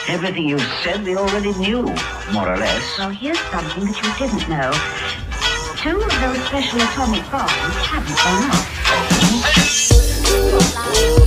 Everything you said they already knew, more or less. Well, here's something that you didn't know. Two of those special atomic bombs haven't gone off.